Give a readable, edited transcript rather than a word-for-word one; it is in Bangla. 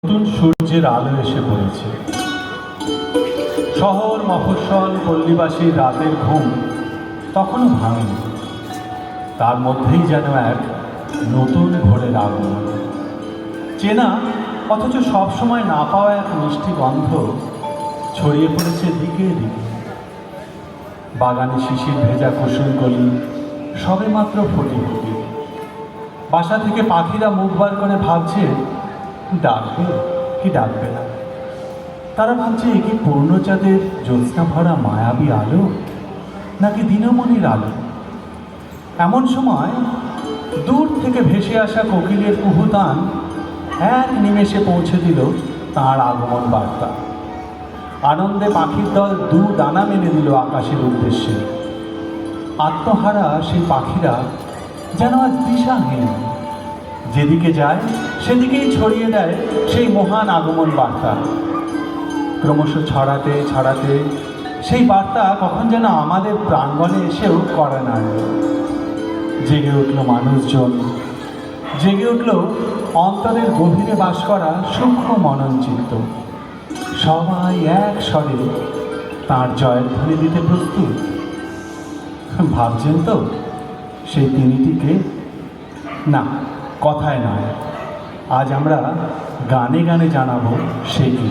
নতুন সূর্যের আলো এসে পড়েছে। শহর মফস্বল পল্লীবাসীর রাতের ঘুম তখনও ভাঙেনি। তার মধ্যেই যেন এক নতুন ভোরের আগমন। চেনা অথচ সবসময় না পাওয়া এক মিষ্টি গন্ধ ছড়িয়ে পড়েছে দিকে দিকে। বাগানে শিশির ভেজা কুসুমকলি সবেমাত্র ফুটে ফুটে। বাসা থেকে পাখিরা মুখ বার করে ভাবছে ডাকবে কি ডাকবে না। তারা ভাবছে এ কি পূর্ণচাঁদের জ্যোৎস্না ভরা মায়াবী আলো নাকি দিনমণির আলো। এমন সময় দূর থেকে ভেসে আসা কোকিলের কুহুতান এক নিমেষে পৌঁছে দিল তাঁর আগমন বার্তা। আনন্দে পাখির দল দু ডানা মেলে দিল আকাশের উদ্দেশ্যে। আত্মহারা সেই পাখিরা যেন আজ দিশাহীন, যেদিকে যায় সেদিকেই ছড়িয়ে দেয় সেই মহান আগমন বার্তা। ক্রমশ ছড়াতে ছড়াতে সেই বার্তা কখন যেন আমাদের প্রাঙ্গণে এসেও করে না। জেগে উঠল মানুষজন, জেগে উঠল অন্তরের গভীরে বাস করা সূক্ষ্ম মননচিত্ত। সবাই এক স্বরে তাঁর জয়ধ্বনি দিতে প্রস্তুত। ভাবছেন তো সেই তিনিটিকে? না, কথায় নয়, আজ আমরা গানে গানে জানাবো সে কি।